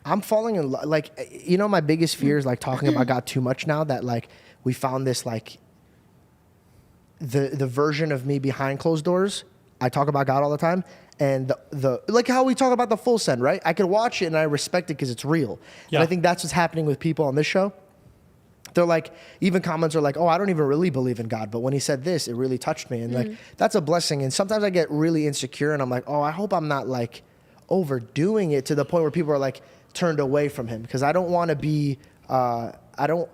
I'm falling in love. Like, you know, my biggest fear is like talking about God too much now that like we found this like the version of me behind closed doors. I talk about God all the time. And the like how we talk about the full send, right? I can watch it and I respect it because it's real. Yeah. And I think that's what's happening with people on this show. They're like, even comments are like, oh, I don't even really believe in God, but when he said this, it really touched me. And like, that's a blessing. And sometimes I get really insecure and I'm like, oh, I hope I'm not like overdoing it to the point where people are like turned away from him. Because I don't want to be, I don't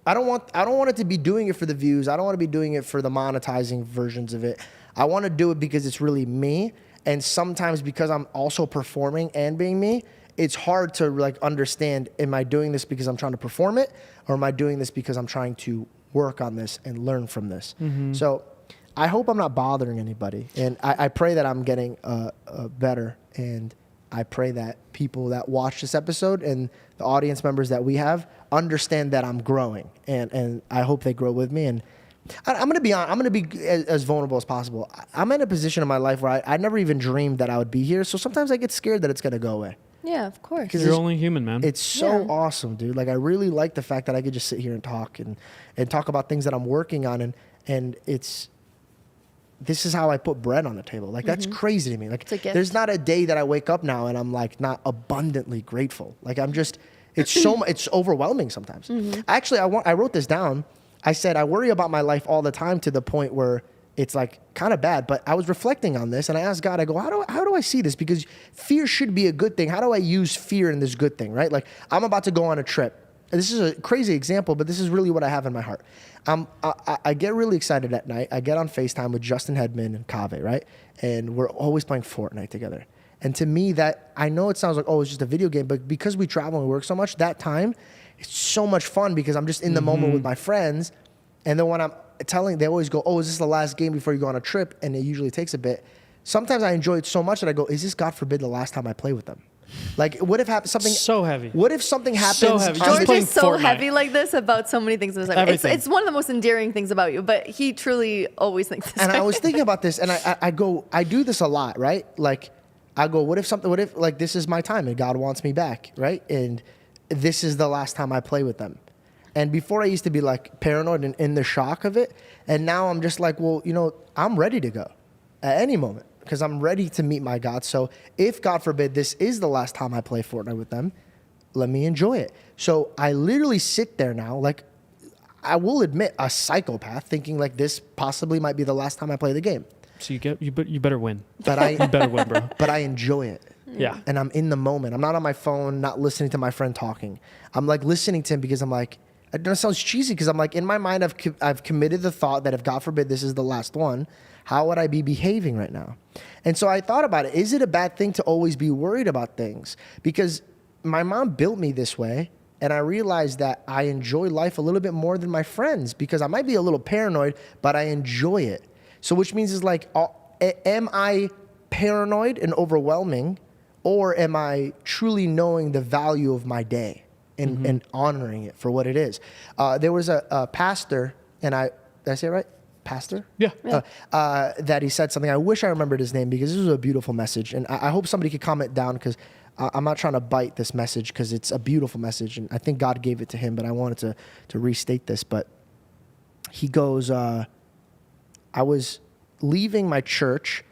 want it to be doing it for the views. I don't want to be doing it for the monetizing versions of it. I want to do it because it's really me. And sometimes because I'm also performing and being me, it's hard to like understand, am I doing this because I'm trying to perform it? Or am I doing this because I'm trying to work on this and learn from this? So I hope I'm not bothering anybody. And I pray that I'm getting better. And I pray that people that watch this episode and the audience members that we have understand that I'm growing. And I hope they grow with me. And I'm going to be honest, I'm going to be as vulnerable as possible. I'm in a position in my life where I never even dreamed that I would be here. So sometimes I get scared that it's going to go away. Yeah, of course. Because you're only human, man. It's so awesome, dude. Like, I really like the fact that I could just sit here and talk about things that I'm working on. And this is how I put bread on the table. Like, that's crazy to me. Like, there's not a day that I wake up now and I'm like not abundantly grateful. Like, I'm just, it's overwhelming sometimes. Actually, I wrote this down. I said, I worry about my life all the time to the point where it's like kind of bad, but I was reflecting on this and I asked God, I go, how do I see this? Because fear should be a good thing. How do I use fear in this good thing, right? Like, I'm about to go on a trip. And this is a crazy example, but this is really what I have in my heart. I get really excited at night. I get on FaceTime with Justin Hedman and Kave, right? And we're always playing Fortnite together. And to me, that, I know it sounds like, oh, it's just a video game, but because we travel and work so much, that time, it's so much fun because I'm just in the moment with my friends. And then when I'm telling, they always go, oh, is this the last game before you go on a trip? And it usually takes a bit. Sometimes I enjoy it so much that I go, is this, God forbid, the last time I play with them? Like, what if something so heavy? What if something happens? So heavy. George is so Fortnite. heavy like this about so many things. It's one of the most endearing things about you, but he truly always thinks this. And I was thinking about this, and I go, I do this a lot, right? Like, I go, what if like this is my time and God wants me back, right? And this is the last time I play with them. And before I used to be like paranoid and in the shock of it. And now I'm just like, well, you know, I'm ready to go at any moment because I'm ready to meet my God. So if, God forbid, this is the last time I play Fortnite with them, let me enjoy it. So I literally sit there now, like, I will admit, a psychopath, thinking like this possibly might be the last time I play the game. So you better win. But you better win, bro. But I enjoy it. Yeah. And I'm in the moment. I'm not on my phone, not listening to my friend talking. I'm like listening to him because I'm like, it sounds cheesy because I'm like, in my mind, I've committed the thought that if, God forbid, this is the last one, how would I be behaving right now? And so I thought about it. Is it a bad thing to always be worried about things? Because my mom built me this way, and I realized that I enjoy life a little bit more than my friends because I might be a little paranoid, but I enjoy it. So which means is like, am I paranoid and overwhelming, or am I truly knowing the value of my day? And honoring it for what it is. There was a pastor, and did I say it right? Pastor? Yeah. That he said something. I wish I remembered his name because this was a beautiful message. And I hope somebody could comment down because I'm not trying to bite this message because it's a beautiful message. And I think God gave it to him, but I wanted to restate this. But he goes, I was leaving my church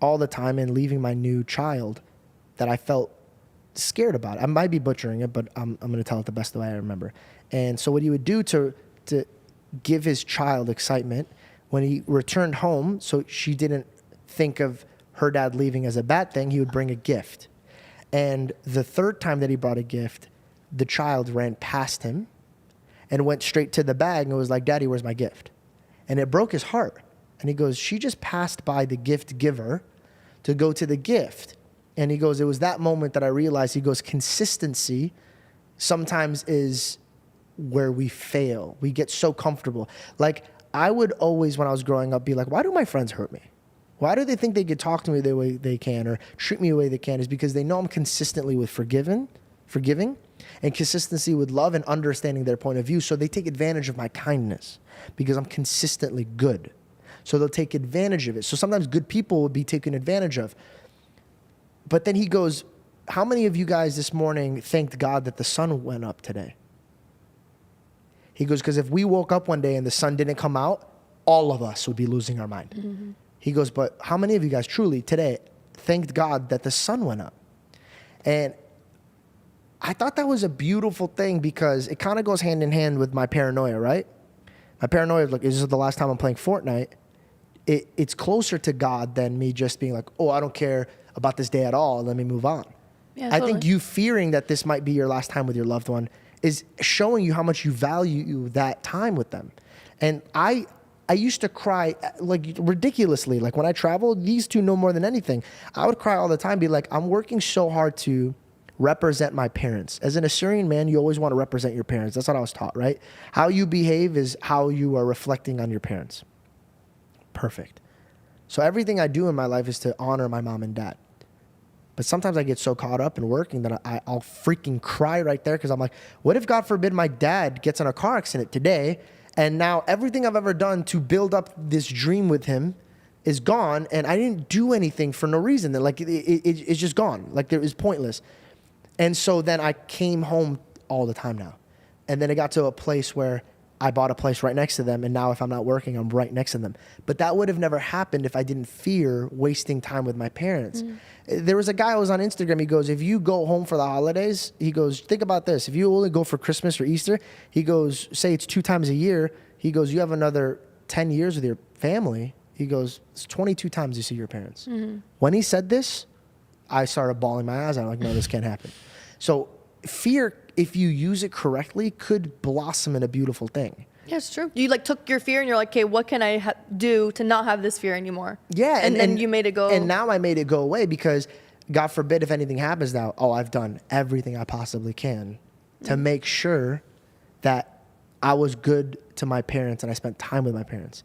all the time and leaving my new child that I felt scared about it. I might be butchering it, but I'm going to tell it the best way I remember. And so what he would do to give his child excitement when he returned home, so she didn't think of her dad leaving as a bad thing, he would bring a gift. And the third time that he brought a gift, the child ran past him and went straight to the bag and was like, Daddy, where's my gift? And it broke his heart. And he goes, she just passed by the gift giver to go to the gift. And he goes, it was that moment that I realized, he goes, consistency sometimes is where we fail. We get so comfortable. Like, I would always, when I was growing up, be like, why do my friends hurt me? Why do they think they could talk to me the way they can or treat me the way they can? Is because they know I'm consistently with forgiving, and consistency with love and understanding their point of view. So they take advantage of my kindness because I'm consistently good. So they'll take advantage of it. So sometimes good people will be taken advantage of. But then he goes, how many of you guys this morning thanked God that the sun went up today? He goes, because if we woke up one day and the sun didn't come out, all of us would be losing our mind. Mm-hmm. He goes, but how many of you guys truly today thanked God that the sun went up? And I thought that was a beautiful thing because it kind of goes hand in hand with my paranoia, right? My paranoia is like, is this the last time I'm playing Fortnite? It's closer to God than me just being like, oh, I don't care about this day at all. Let me move on. Yeah, I think you fearing that this might be your last time with your loved one is showing you how much you value that time with them. And I used to cry like ridiculously. Like when I traveled, these two know more than anything. I would cry all the time, be like, I'm working so hard to represent my parents. As an Assyrian man, you always want to represent your parents. That's what I was taught, right? How you behave is how you are reflecting on your parents. Perfect. So everything I do in my life is to honor my mom and dad. But sometimes I get so caught up in working that I'll freaking cry right there because I'm like, what if, God forbid, my dad gets in a car accident today and now everything I've ever done to build up this dream with him is gone and I didn't do anything for no reason. That like it's just gone. Like it was pointless. And so then I came home all the time now. And then it got to a place where I bought a place right next to them. And now if I'm not working, I'm right next to them. But that would have never happened if I didn't fear wasting time with my parents. Mm. There was a guy who was on Instagram. He goes, if you go home for the holidays, he goes, think about this. If you only go for Christmas or Easter, he goes, say it's 2 times a year. He goes, you have another 10 years with your family. He goes, it's 22 times you see your parents. Mm-hmm. When he said this, I started bawling my eyes out. I'm like, no, this can't happen. So fear, if you use it correctly, could blossom in a beautiful thing. Yeah, it's true. You like took your fear and you're like, okay, what can I do to not have this fear anymore? Yeah. And then you made it go. And now I made it go away because God forbid if anything happens now, I've done everything I possibly can to make sure that I was good to my parents and I spent time with my parents.